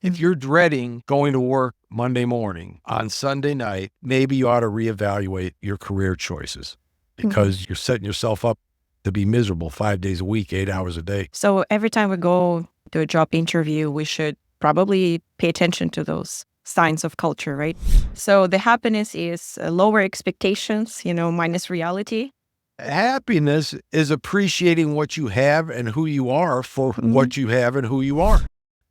If you're dreading going to work Monday morning, on Sunday night, maybe you ought to reevaluate your career choices because you're setting yourself up to be miserable 5 days a week, 8 hours a day. So every time we go to a job interview, we should probably pay attention to those signs of culture, right? So the happiness is lower expectations, minus reality. Happiness is appreciating what you have and who you are for what you have and who you are.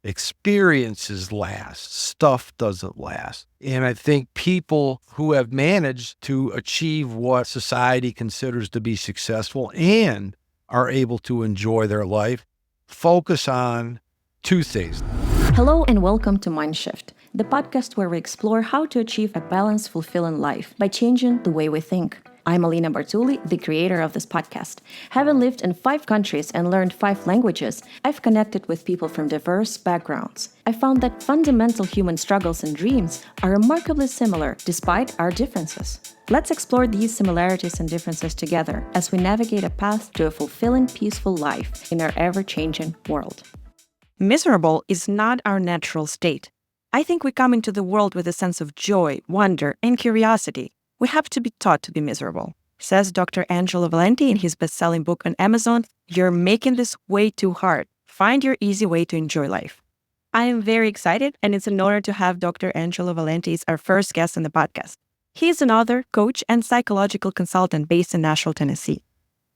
Experiences last, stuff doesn't last. And I think people who have managed to achieve what society considers to be successful and are able to enjoy their life focus on two things. Hello and welcome to Mindshift, the podcast where we explore how to achieve a balanced, fulfilling life by changing the way we think. I'm Alina Bartuli, the creator of this podcast. Having lived in 5 countries and learned 5 languages, I've connected with people from diverse backgrounds. I found that fundamental human struggles and dreams are remarkably similar despite our differences. Let's explore these similarities and differences together as we navigate a path to a fulfilling, peaceful life in our ever-changing world. Miserable is not our natural state. I think we come into the world with a sense of joy, wonder, and curiosity. We have to be taught to be miserable. Says Dr. Angelo Valenti in his best-selling book on Amazon, "You're making this way too hard. Find your easy way to enjoy life." I am very excited, and it's an honor to have Dr. Angelo Valenti as our first guest on the podcast. He is an author, coach, and psychological consultant based in Nashville, Tennessee.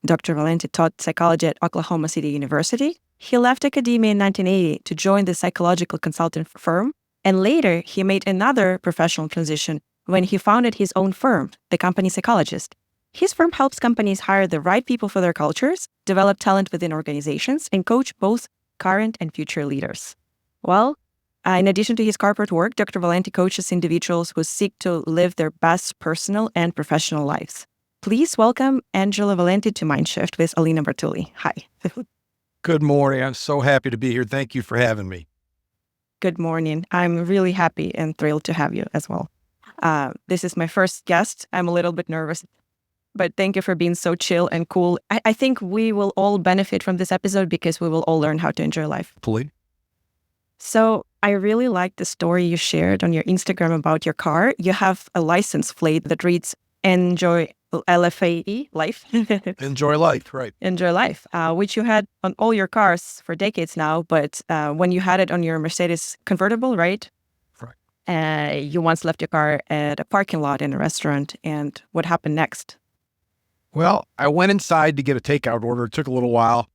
Dr. Valenti taught psychology at Oklahoma City University. He left academia in 1980 to join the psychological consultant firm, and later he made another professional transition when he founded his own firm, The Company Psychologist. His firm helps companies hire the right people for their cultures, develop talent within organizations, and coach both current and future leaders. Well, in addition to his corporate work, Dr. Valenti coaches individuals who seek to live their best personal and professional lives. Please welcome Angelo Valenti to Mindshift with Alina Bartuli. Hi. Good morning. I'm so happy to be here. Thank you for having me. Good morning. I'm really happy and thrilled to have you as well. This is my first guest. I'm a little bit nervous, but thank you for being so chill and cool. I think we will all benefit from this episode because we will all learn how to enjoy life. Please. So I really like the story you shared on your Instagram about your car. You have a license plate that reads "Enjoy LFAE, life." Enjoy life, right. Enjoy life, which you had on all your cars for decades now. But when you had it on your Mercedes convertible, right? You once left your car at a parking lot in a restaurant, and what happened next? Well, I went inside to get a takeout order. It took a little while.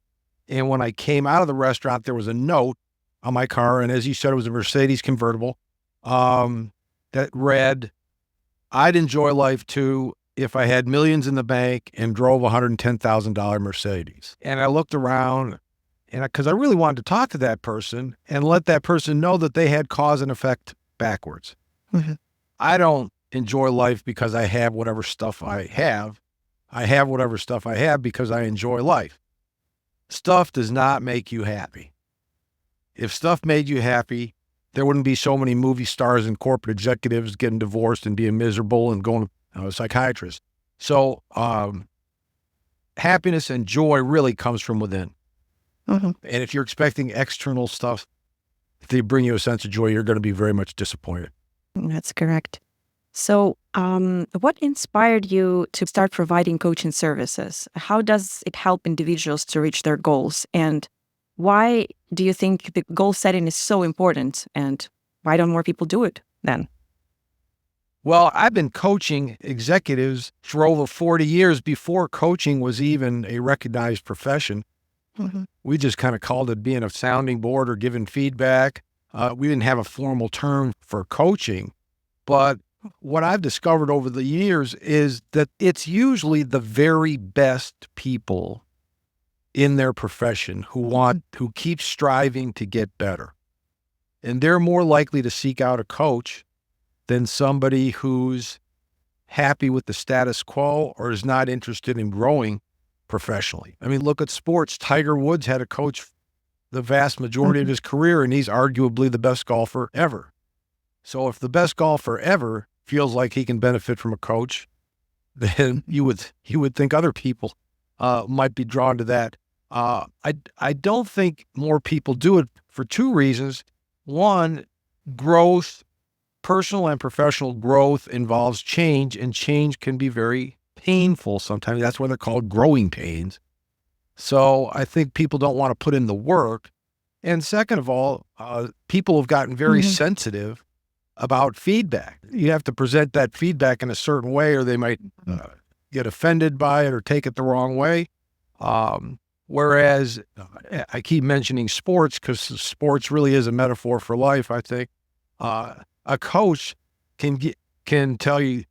And when I came out of the restaurant, there was a note on my car. And as you said, it was a Mercedes convertible that read, "I'd enjoy life too if I had millions in the bank and drove a $110,000 Mercedes." And I looked around and because I really wanted to talk to that person and let that person know that they had cause and effect backwards. I don't enjoy life because I have whatever stuff I have. I have whatever stuff I have because I enjoy life. Stuff does not make you happy. If stuff made you happy, there wouldn't be so many movie stars and corporate executives getting divorced and being miserable and going to a psychiatrist. So happiness and joy really comes from within. And if you're expecting external stuff, if they bring you a sense of joy, you're going to be very much disappointed. That's correct. So what inspired you to start providing coaching services? How does it help individuals to reach their goals? And why do you think the goal setting is so important? And why don't more people do it then? Well, I've been coaching executives for over 40 years before coaching was even a recognized profession. We just kind of called it being a sounding board or giving feedback. We didn't have a formal term for coaching, but what I've discovered over the years is that it's usually the very best people in their profession who keep striving to get better. And they're more likely to seek out a coach than somebody who's happy with the status quo or is not interested in growing professionally. I mean, look at sports. Tiger Woods had a coach the vast majority of his career, and he's arguably the best golfer ever. So if the best golfer ever feels like he can benefit from a coach, then you would think other people might be drawn to that. I don't think more people do it for 2 reasons. One, growth, personal and professional growth involves change, and change can be very painful sometimes. That's why they're called growing pains. So I think people don't want to put in the work. And second of all, people have gotten very sensitive about feedback. You have to present that feedback in a certain way, or they might get offended by it or take it the wrong way. Whereas I keep mentioning sports because sports really is a metaphor for life, I think. A coach can tell you,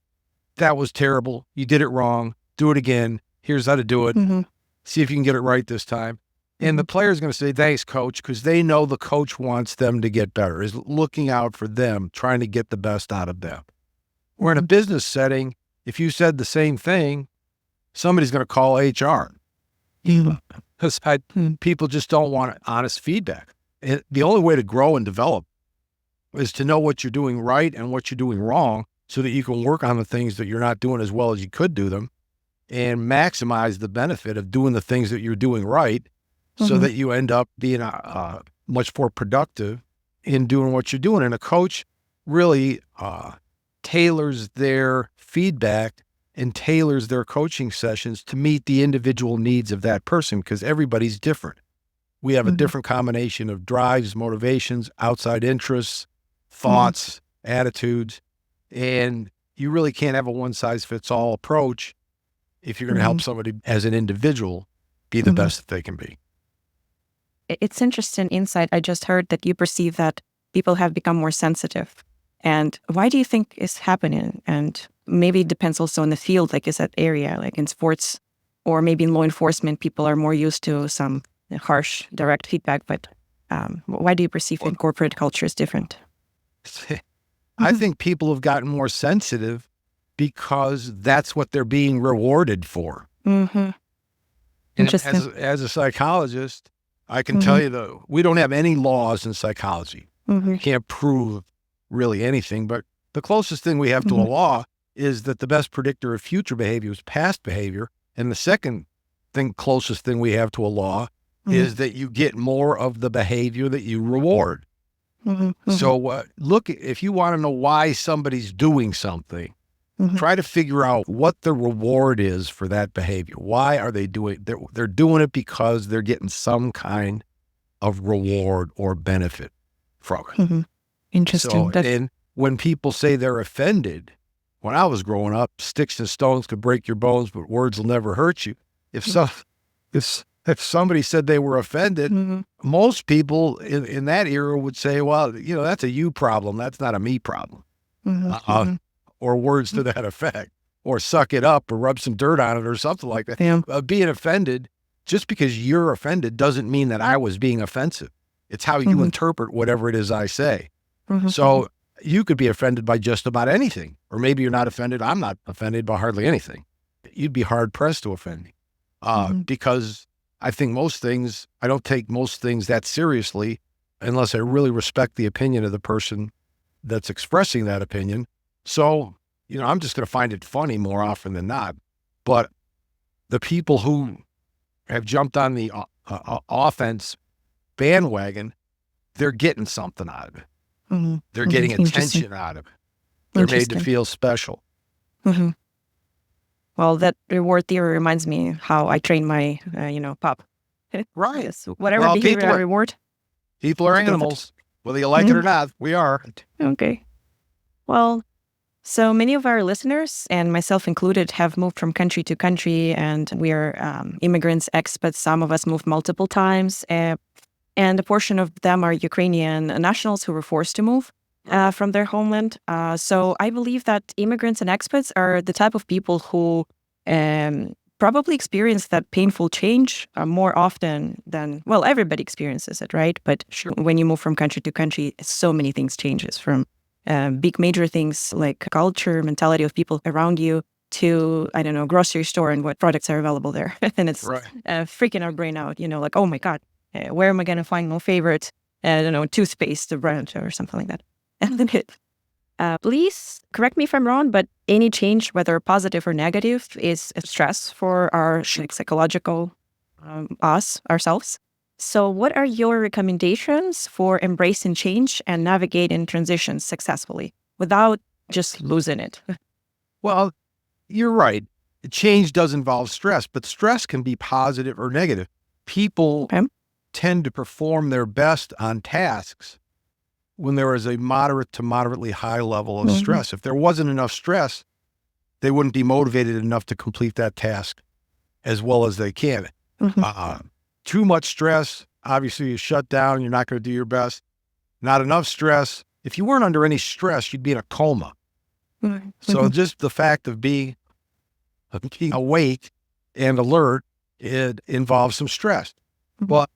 that was terrible. You did it wrong. Do it again. Here's how to do it. See if you can get it right this time. And the player's going to say, thanks, coach, because they know the coach wants them to get better, is looking out for them, trying to get the best out of them. Or in a business setting, if you said the same thing, somebody's going to call HR. Because people just don't want honest feedback. And the only way to grow and develop is to know what you're doing right and what you're doing wrong so that you can work on the things that you're not doing as well as you could do them and maximize the benefit of doing the things that you're doing right so that you end up being much more productive in doing what you're doing. And a coach really tailors their feedback and tailors their coaching sessions to meet the individual needs of that person because everybody's different. We have a different combination of drives, motivations, outside interests, thoughts, attitudes, and you really can't have a one-size-fits-all approach if you're going to help somebody as an individual be the best that they can be. It's interesting insight. I just heard that you perceive that people have become more sensitive. And why do you think it's happening? And maybe it depends also on the field, like is that area, like in sports or maybe in law enforcement, people are more used to some harsh, direct feedback. But why do you perceive in corporate culture is different? I think people have gotten more sensitive because that's what they're being rewarded for. Interesting. As a psychologist, I can tell you that we don't have any laws in psychology. You can't prove really anything, but the closest thing we have to a law is that the best predictor of future behavior is past behavior. And the second closest thing we have to a law is that you get more of the behavior that you reward. So look, if you want to know why somebody's doing something, try to figure out what the reward is for that behavior. Why are they doing it? They're doing it because they're getting some kind of reward or benefit from it. Interesting. So, and when people say they're offended, when I was growing up, sticks and stones could break your bones, but words will never hurt you. If somebody said they were offended, most people in that era would say, well, that's a you problem. That's not a me problem. Or words to that effect, or suck it up or rub some dirt on it or something like that. Being offended, just because you're offended doesn't mean that I was being offensive. It's how you interpret whatever it is I say. So you could be offended by just about anything, or maybe you're not offended. I'm not offended by hardly anything. You'd be hard pressed to offend me because I think I don't take most things that seriously unless I really respect the opinion of the person that's expressing that opinion. So, I'm just going to find it funny more often than not. But the people who have jumped on the offense bandwagon, they're getting something out of it. They're getting attention out of it. They're made to feel special. Well, that reward theory reminds me how I train my, pup. Right. Yes, whatever behavior I reward. People are animals, whether you like it or not. We are. Okay. Well, so many of our listeners, and myself included, have moved from country to country, and we are immigrants, expats. Some of us moved multiple times, and a portion of them are Ukrainian nationals who were forced to move from their homeland. So I believe that immigrants and expats are the type of people who probably experience that painful change more often than, well, everybody experiences it, right? But when you move from country to country, so many things changes from big major things like culture, mentality of people around you to, I don't know, grocery store and what products are available there. And it's freaking our brain out, like, oh my God, where am I going to find my favorite, toothpaste brand or something like that? And then please correct me if I'm wrong, but any change, whether positive or negative, is a stress for our psychological ourselves. So what are your recommendations for embracing change and navigating transitions successfully without just losing it? Well, you're right. Change does involve stress, but stress can be positive or negative. People Okay. tend to perform their best on tasks when there is a moderate to moderately high level of stress. If there wasn't enough stress, they wouldn't be motivated enough to complete that task as well as they can. Too much stress, obviously you shut down, you're not going to do your best. Not enough stress. If you weren't under any stress, you'd be in a coma. So just the fact of being awake and alert, it involves some stress. But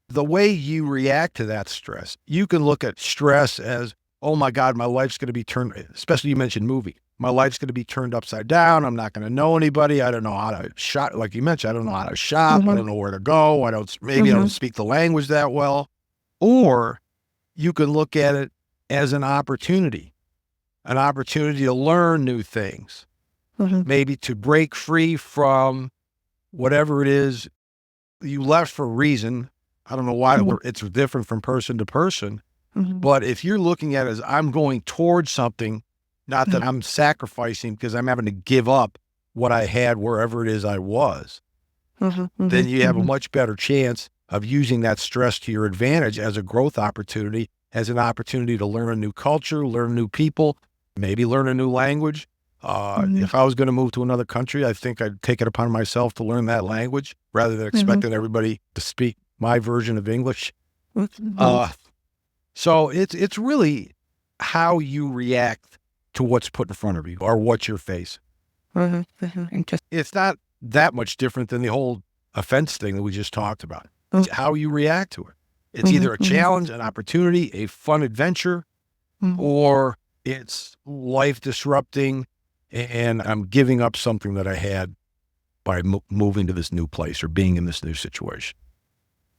the way you react to that stress, you can look at stress as, oh my God, my life's going to be turned, especially you mentioned movie. My life's going to be turned upside down. I'm not going to know anybody. I don't know how to shop. Like you mentioned, I don't know how to shop. I don't know where to go. I don't speak the language that well. Or you can look at it as an opportunity to learn new things, maybe to break free from whatever it is you left for a reason. I don't know why it's different from person to person, but if you're looking at it as I'm going towards something, not that I'm sacrificing because I'm having to give up what I had wherever it is I was, then you have a much better chance of using that stress to your advantage as a growth opportunity, as an opportunity to learn a new culture, learn new people, maybe learn a new language. If I was going to move to another country, I think I'd take it upon myself to learn that language rather than expecting everybody to speak my version of English. So it's really how you react to what's put in front of you or what you're facing. It's not that much different than the whole offense thing that we just talked about. It's how you react to it. It's either a challenge, an opportunity, a fun adventure, or it's life disrupting and I'm giving up something that I had by moving to this new place or being in this new situation.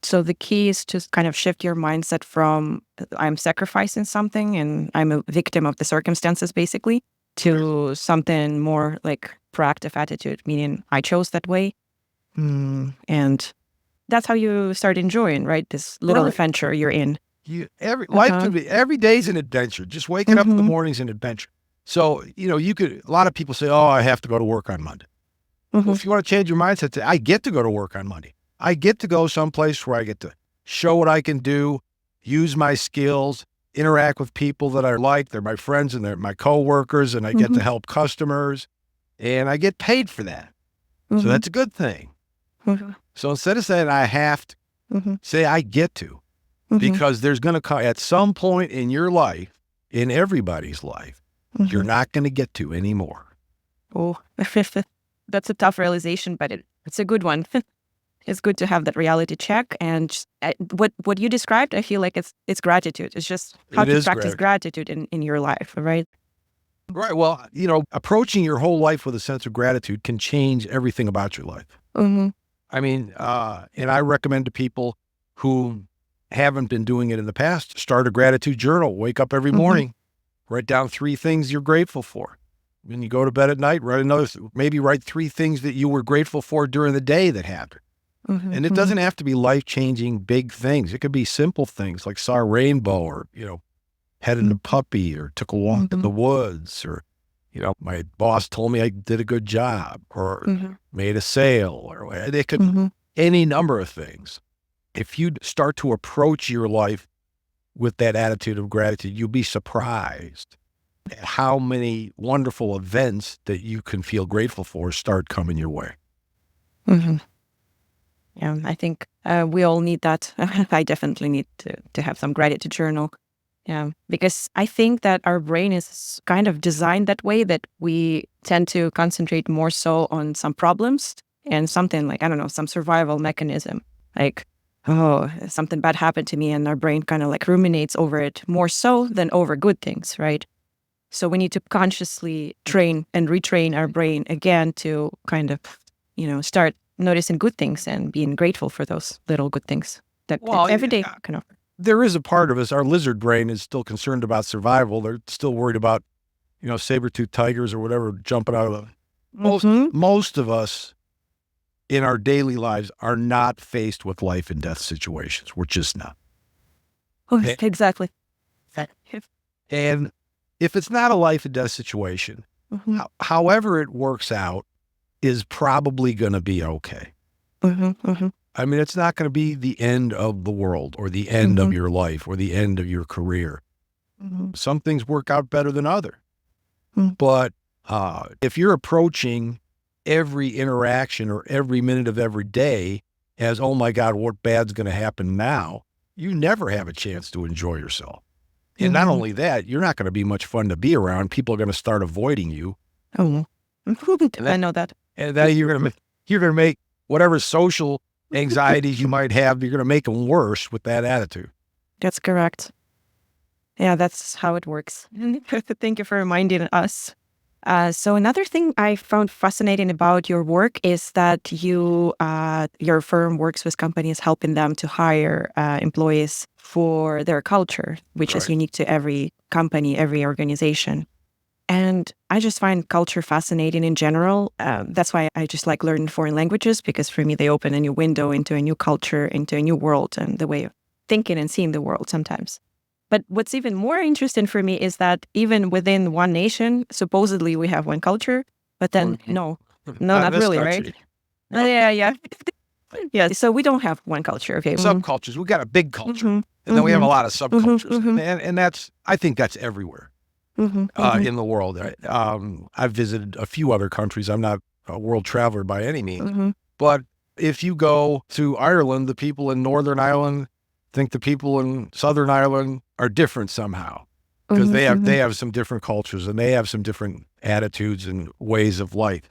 So the key is to kind of shift your mindset from I'm sacrificing something and I'm a victim of the circumstances, basically, to something more like proactive attitude, meaning I chose that way. And that's how you start enjoying, right? This little adventure you're in. Life could be, every day's an adventure. Just waking up in the morning's an adventure. So, a lot of people say, oh, I have to go to work on Monday. Well, if you want to change your mindset, say, I get to go to work on Monday. I get to go someplace where I get to show what I can do, use my skills, interact with people that I like. They're my friends and they're my coworkers, and I get to help customers, and I get paid for that. So that's a good thing. So instead of saying I have to, say I get to, because there's going to come at some point in your life, in everybody's life, you're not going to get to anymore. Oh, that's a tough realization, but it's a good one. It's good to have that reality check. And what you described, I feel like it's gratitude. It's just how to practice gratitude in your life, right? Right. Well, approaching your whole life with a sense of gratitude can change everything about your life. I mean, and I recommend to people who haven't been doing it in the past, start a gratitude journal. Wake up every morning, write down 3 things you're grateful for. When you go to bed at night, write 3 things that you were grateful for during the day that happened. And it doesn't have to be life-changing big things. It could be simple things like saw a rainbow or, petted a puppy or took a walk in the woods or, my boss told me I did a good job or made a sale or it could any number of things. If you start to approach your life with that attitude of gratitude, you'll be surprised at how many wonderful events that you can feel grateful for start coming your way. Yeah, I think we all need that. I definitely need to have some gratitude journal. Yeah, because I think that our brain is kind of designed that way that we tend to concentrate more so on some problems and something like, I don't know, some survival mechanism. Like, oh, something bad happened to me, and our brain kind of like ruminates over it more so than over good things, right? So we need to consciously train and retrain our brain again to kind of, start noticing good things and being grateful for those little good things that every day can offer. There is a part of us, our lizard brain is still concerned about survival. They're still worried about, saber-toothed tigers or whatever jumping out of the... Most of us, in our daily lives are not faced with life and death situations. We're just not. Oh, exactly. And if it's not a life and death situation, however it works out is probably going to be okay. I mean, it's not going to be the end of the world or the end of your life or the end of your career. Some things work out better than others. But if you're approaching every interaction or every minute of every day as, oh my God, what bad's going to happen now, you never have a chance to enjoy yourself. And not only that, you're not going to be much fun to be around. People are going to start avoiding you. Oh, I know that. And then you're going to make whatever social anxieties you might have, you're going to make them worse with that attitude. That's correct. Yeah, that's how it works. Thank you for reminding us. So another thing I found fascinating about your work is that your firm works with companies helping them to hire employees for their culture, which is unique to every company, every organization. And I just find culture fascinating in general. That's why I just like learning foreign languages, because for me, they open a new window into a new culture, into a new world and the way of thinking and seeing the world sometimes. But what's even more interesting for me is that even within one nation, supposedly we have one culture, but then no, not really, right? Yeah. Yeah, so we don't have one culture. Okay. Subcultures. We got a big culture, and then we have a lot of subcultures, and I think that's everywhere in the world. I've visited a few other countries. I'm not a world traveler by any means, but if you go to Ireland, the people in Northern Ireland think the people in Southern Ireland are different somehow, because they have some different cultures and they have some different attitudes and ways of life.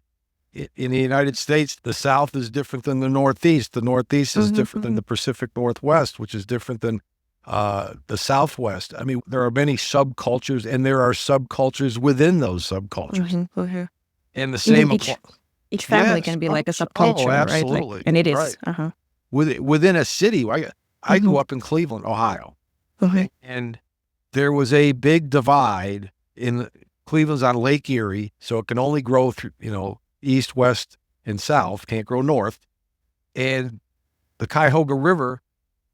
In the United States, the South is different than the Northeast. The Northeast is different than the Pacific Northwest, which is different than the Southwest. I mean, there are many subcultures, and there are subcultures within those subcultures. And the same each family can be like a subculture, absolutely. Right? Like, and it is. Within a city. I grew up in Cleveland, Ohio, and there was a big divide Cleveland's on Lake Erie, so it can only grow through, east, west, and south, can't grow north. And the Cuyahoga River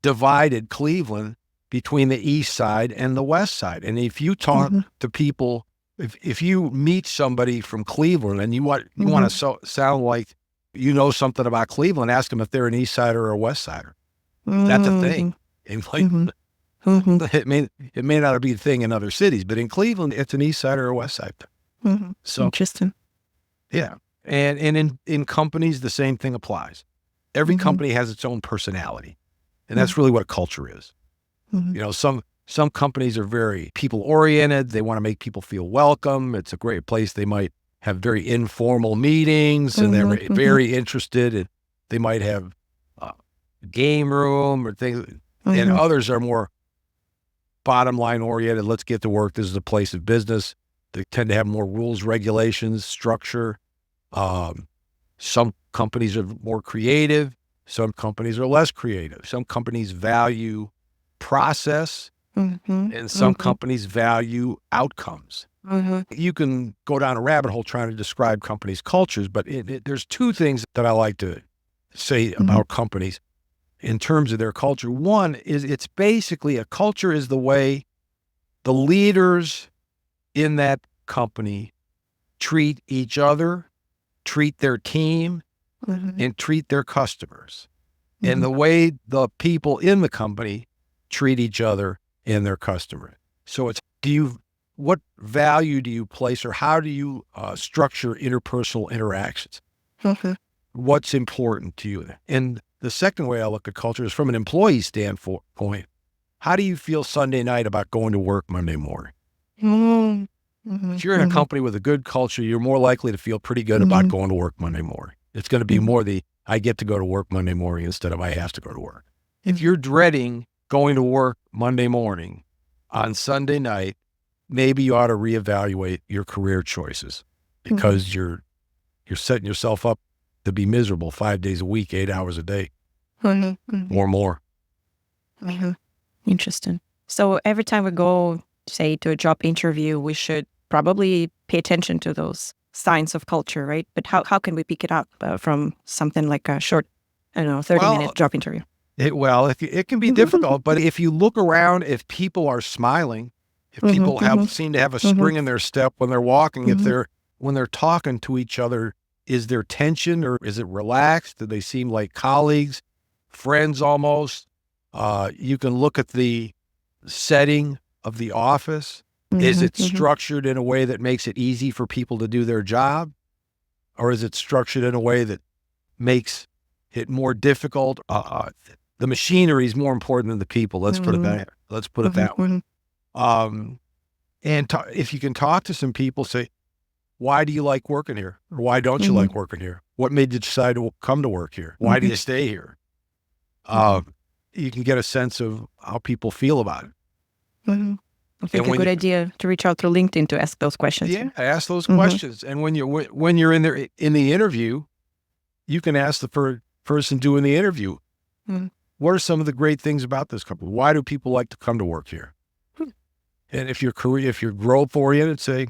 divided Cleveland between the east side and the west side. And if you talk to people, if you meet somebody from Cleveland and you want to sound like you know something about Cleveland, ask them if they're an east sider or a west sider. That's a thing. And it may not be a thing in other cities, but in Cleveland, it's an east side or a west side. So interesting. Yeah. And in companies, the same thing applies. Every company has its own personality. And that's really what a culture is. Some companies are very people oriented. They want to make people feel welcome. It's a great place. They might have very informal meetings and they're very interested. And they might have game room or things, and others are more bottom line oriented. Let's get to work. This is a place of business. They tend to have more rules, regulations, structure. Some companies are more creative. Some companies are less creative. Some companies value process, and some companies value outcomes. You can go down a rabbit hole trying to describe companies' cultures, but there's two things that I like to say about companies in terms of their culture. One is it's basically a culture is the way the leaders in that company treat each other, treat their team, and treat their customers, and the way the people in the company treat each other and their customers. So it's, what value do you place, or how do you structure interpersonal interactions? What's important to you? And the second way I look at culture is from an employee standpoint. How do you feel Sunday night about going to work Monday morning? If you're in a company with a good culture, you're more likely to feel pretty good about going to work Monday morning. It's going to be more I get to go to work Monday morning instead of I have to go to work. If you're dreading going to work Monday morning on Sunday night, maybe you ought to reevaluate your career choices, because you're setting yourself up to be miserable 5 days a week, 8 hours a day, or more. Interesting. So every time we go, say, to a job interview, we should probably pay attention to those signs of culture, right? But how can we pick it up from something like a short, 30-minute job interview? It can be difficult, but if you look around, if people are smiling, if people seem to have a spring in their step when they're walking, when they're talking to each other, is there tension or is it relaxed? Do they seem like colleagues, friends almost? You can look at the setting of the office. Is it structured in a way that makes it easy for people to do their job? Or is it structured in a way that makes it more difficult? The machinery is more important than the people. Let's put it that way. If you can talk to some people, say, why do you like working here? Or why don't you like working here? What made you decide to come to work here? Why do you stay here? You can get a sense of how people feel about it. I think a good idea to reach out through LinkedIn to ask those questions. Yeah, ask those questions. And when you're in there in the interview, you can ask the person doing the interview, what are some of the great things about this company? Why do people like to come to work here? And if you're growth oriented, say,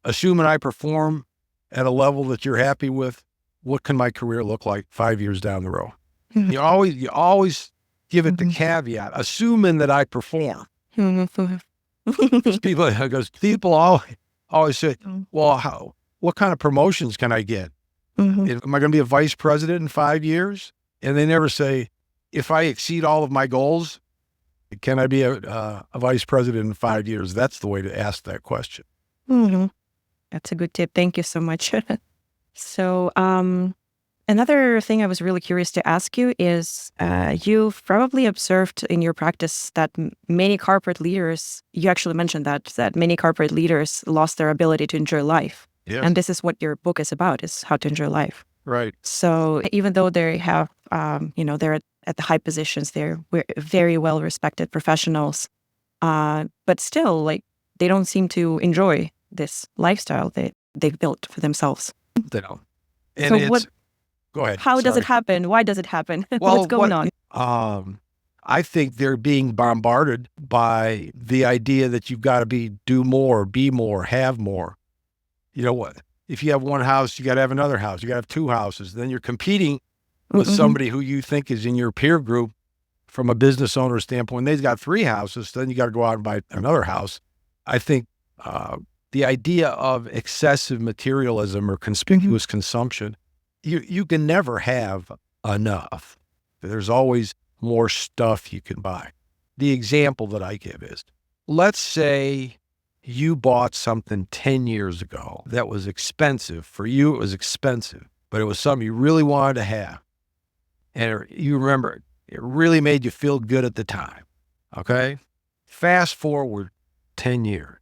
assuming I perform at a level that you're happy with, what can my career look like 5 years down the road? You always give it the caveat, assuming that I perform. Because people always say, well, what kind of promotions can I get? Am I going to be a vice president in 5 years? And they never say, if I exceed all of my goals, can I be a vice president in 5 years? That's the way to ask that question. That's a good tip. Thank you so much. So another thing I was really curious to ask you is you've probably observed in your practice that many corporate leaders, you actually mentioned that many corporate leaders lost their ability to enjoy life. Yes. And this is what your book is about, is how to enjoy life. Right. So even though they have, they're at the high positions, they're very well-respected professionals, but still, like, they don't seem to enjoy this lifestyle that they've built for themselves. They don't. And go ahead. How does it happen? Why does it happen? What's going on? I think they're being bombarded by the idea that you've got to do more, be more, have more. You know what? If you have one house, you got to have another house. You got to have two houses. Then you're competing with somebody who you think is in your peer group from a business owner standpoint. They've got 3 houses. Then you got to go out and buy another house. I think the idea of excessive materialism or conspicuous consumption, you can never have enough. There's always more stuff you can buy. The example that I give is, let's say you bought something 10 years ago that was expensive. For you, it was expensive, but it was something you really wanted to have. And you remember, it really made you feel good at the time. Okay? Fast forward 10 years.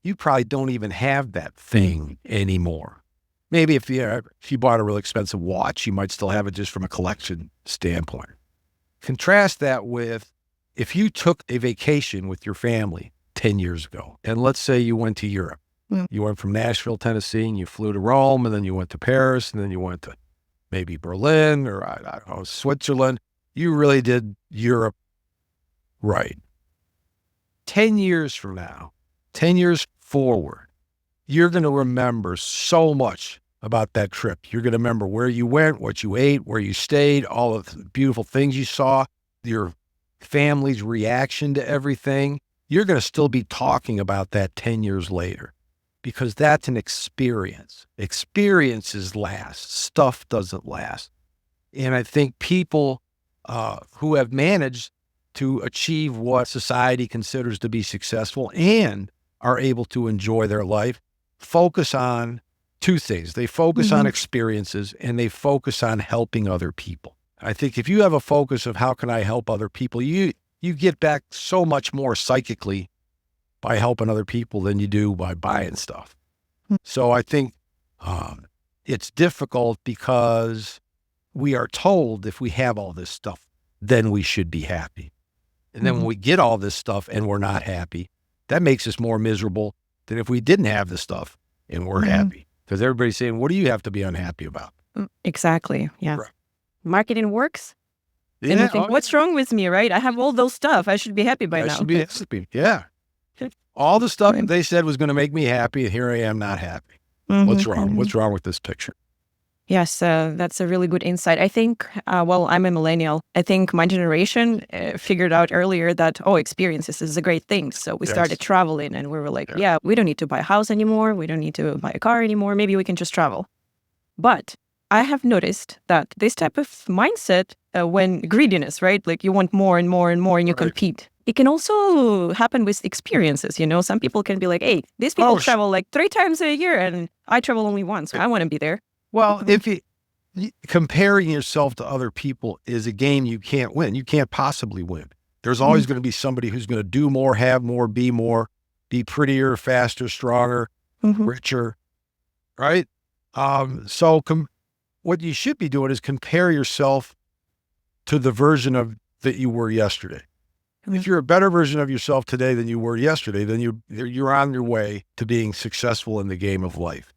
You probably don't even have that thing anymore. Maybe if you bought a really expensive watch, you might still have it just from a collection standpoint. Contrast that with if you took a vacation with your family 10 years ago, and let's say you went to Europe. You went from Nashville, Tennessee, and you flew to Rome, and then you went to Paris, and then you went to maybe Berlin or I don't know, Switzerland. You really did Europe right. 10 years from now, 10 years forward, you're going to remember so much about that trip. You're going to remember where you went, what you ate, where you stayed, all of the beautiful things you saw, your family's reaction to everything. You're going to still be talking about that 10 years later because that's an experience. Experiences last. Stuff doesn't last. And I think people who have managed to achieve what society considers to be successful and are able to enjoy their life focus on 2 things. They focus on experiences and they focus on helping other people. I think if you have a focus of how can I help other people, you get back so much more psychically by helping other people than you do by buying stuff. So I think it's difficult because we are told if we have all this stuff, then we should be happy. And then when we get all this stuff and we're not happy, that makes us more miserable than if we didn't have this stuff and we're happy. Because everybody's saying, what do you have to be unhappy about? Exactly. Yeah. Right. Marketing works. Yeah. And you think, what's wrong with me, right? I have all those stuff. I should be happy by now. I should be happy. Yeah. All the stuff that they said was going to make me happy, and here I am not happy. What's wrong? What's wrong with this picture? Yes, that's a really good insight. I think, I'm a millennial. I think my generation figured out earlier that, experiences is a great thing. So we started traveling and we were like, we don't need to buy a house anymore. We don't need to buy a car anymore. Maybe we can just travel. But I have noticed that this type of mindset, when greediness, right? Like you want more and more and more and you compete. It can also happen with experiences, Some people can be like, hey, these people travel like 3 times a year and I travel only once. So I want to be there. Well, if comparing yourself to other people is a game you can't win. You can't possibly win. There's always going to be somebody who's going to do more, have more, be prettier, faster, stronger, richer, right? So what you should be doing is compare yourself to the version that you were yesterday. If you're a better version of yourself today than you were yesterday, then you're on your way to being successful in the game of life.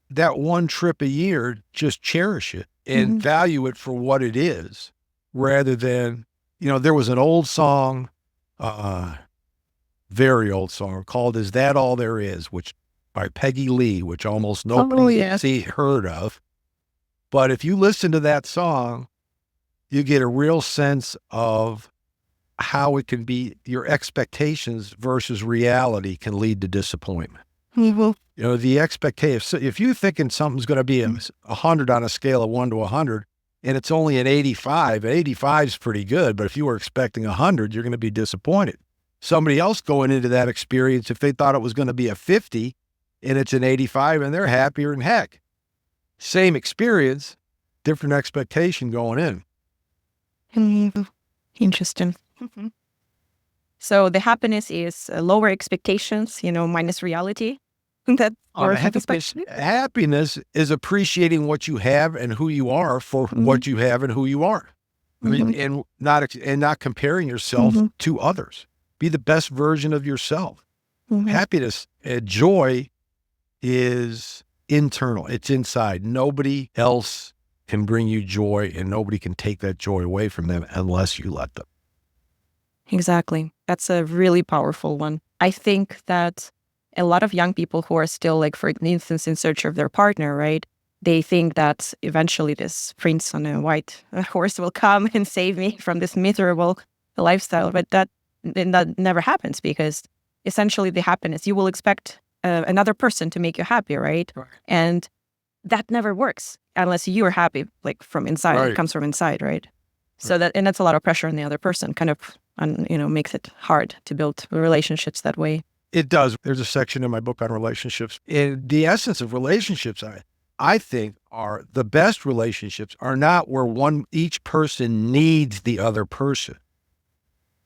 That one trip a year, just cherish it and value it for what it is, rather than, there was an old song, very old song called "Is That All There Is," which by Peggy Lee, which almost nobody heard of. But if you listen to that song, you get a real sense of how it can be, your expectations versus reality can lead to disappointment. The expectation, so if you're thinking something's going to be 100 on a scale of 1 to 100, and it's only an 85, 85 is pretty good, but if you were expecting 100, you're going to be disappointed. Somebody else going into that experience, if they thought it was going to be a 50 and it's an 85, and they're happier than heck. Same experience, different expectation going in. Interesting. So the happiness is lower expectations, minus reality. Happiness is appreciating what you have and who you are for what you have and who you are. I mean, and not comparing yourself to others. Be the best version of yourself. Happiness, joy is internal. It's inside. Nobody else can bring you joy, and nobody can take that joy away from them unless you let them. Exactly. That's a really powerful one. I think that a lot of young people who are still, like, for instance, in search of their partner, right? They think that eventually this prince on a white horse will come and save me from this miserable lifestyle. But that never happens, because essentially the happiness, you will expect another person to make you happy, right? And that never works unless you are happy, like from inside. It comes from inside, right? So that's a lot of pressure on the other person, kind of, makes it hard to build relationships that way. It does. There's a section in my book on relationships. And the essence of relationships, I think, are the best relationships are not where each person needs the other person.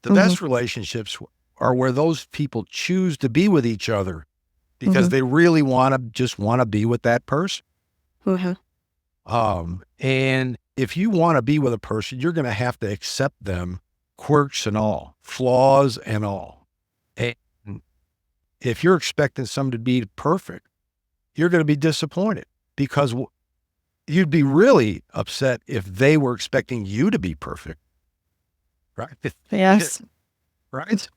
The best relationships are where those people choose to be with each other because they really want to be with that person. And if you want to be with a person, you're going to have to accept them, quirks and all, flaws and all. And if you're expecting someone to be perfect, you're going to be disappointed, because you'd be really upset if they were expecting you to be perfect. Right? Yes. Right?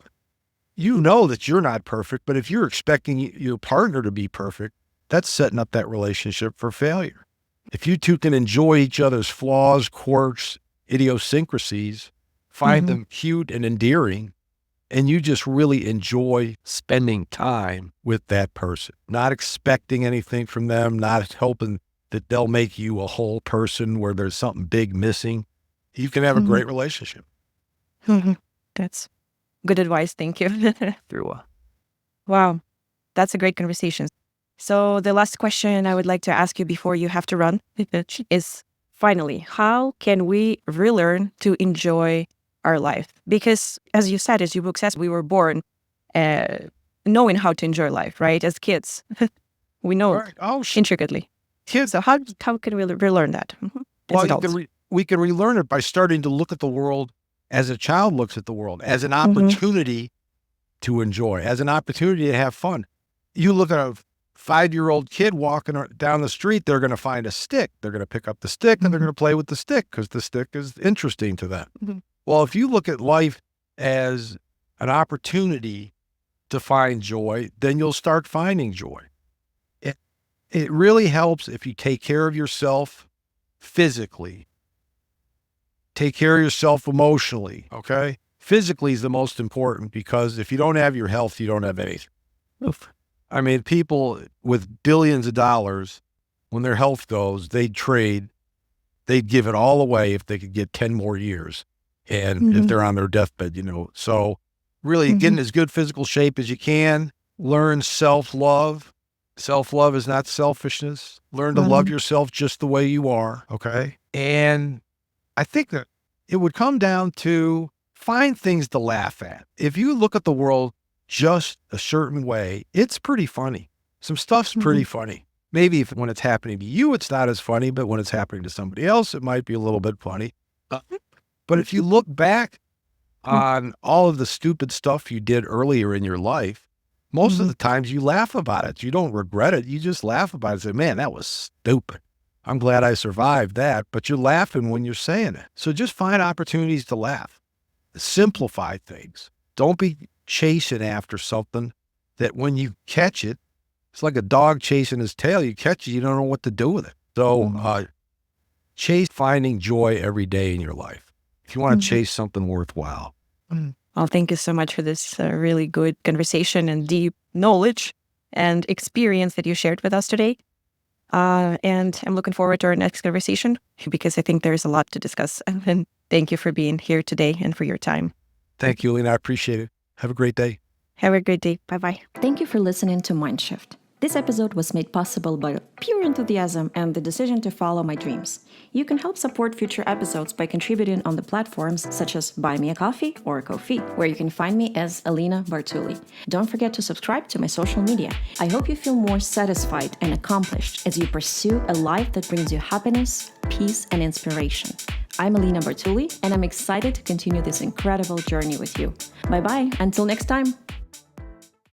You know that you're not perfect, but if you're expecting your partner to be perfect, that's setting up that relationship for failure. If you two can enjoy each other's flaws, quirks, idiosyncrasies, find them cute and endearing, and you just really enjoy spending time with that person, not expecting anything from them, not hoping that they'll make you a whole person where there's something big missing, you can have a great relationship. That's good advice. Thank you. Wow. That's a great conversation. So the last question I would like to ask you before you have to run is, finally, how can we relearn to enjoy our life? Because as you said, as your book says, we were born knowing how to enjoy life, right? As kids, we know intricately. Kids, so how can we relearn that? Well, we can relearn it by starting to look at the world as a child looks at the world, as an opportunity to enjoy, as an opportunity to have fun. You look at a 5-year-old kid walking down the street, they're going to find a stick. They're going to pick up the stick and they're going to play with the stick because the stick is interesting to them. Well, if you look at life as an opportunity to find joy, then you'll start finding joy. It really helps if you take care of yourself physically. Take care of yourself emotionally, okay? Physically is the most important because if you don't have your health, you don't have anything. Oof. I mean, people with billions of dollars, when their health goes, they'd give it all away if they could get 10 more years. And if they're on their deathbed, So really get in as good physical shape as you can. Learn self-love. Self-love is not selfishness. Learn to love yourself just the way you are, okay? And I think that it would come down to find things to laugh at. If you look at the world just a certain way, it's pretty funny. Some stuff's pretty funny. Maybe when it's happening to you, it's not as funny, but when it's happening to somebody else, it might be a little bit funny. But if you look back on all of the stupid stuff you did earlier in your life, most of the times you laugh about it. You don't regret it. You just laugh about it and say, man, that was stupid. I'm glad I survived that. But you're laughing when you're saying it. So just find opportunities to laugh. Simplify things. Don't be chasing after something that when you catch it, it's like a dog chasing his tail. You catch it, you don't know what to do with it. So chase finding joy every day in your life if you want to chase something worthwhile. Well, thank you so much for this really good conversation and deep knowledge and experience that you shared with us today. And I'm looking forward to our next conversation because I think there's a lot to discuss. And thank you for being here today and for your time. Thank you, Alina. I appreciate it. Have a great day. Have a great day. Bye-bye. Thank you for listening to Mindshift. This episode was made possible by pure enthusiasm and the decision to follow my dreams. You can help support future episodes by contributing on the platforms such as Buy Me a Coffee or Ko-fi, where you can find me as Alina Bartuli. Don't forget to subscribe to my social media. I hope you feel more satisfied and accomplished as you pursue a life that brings you happiness, peace, and inspiration. I'm Alina Bartuli, and I'm excited to continue this incredible journey with you. Bye-bye, until next time.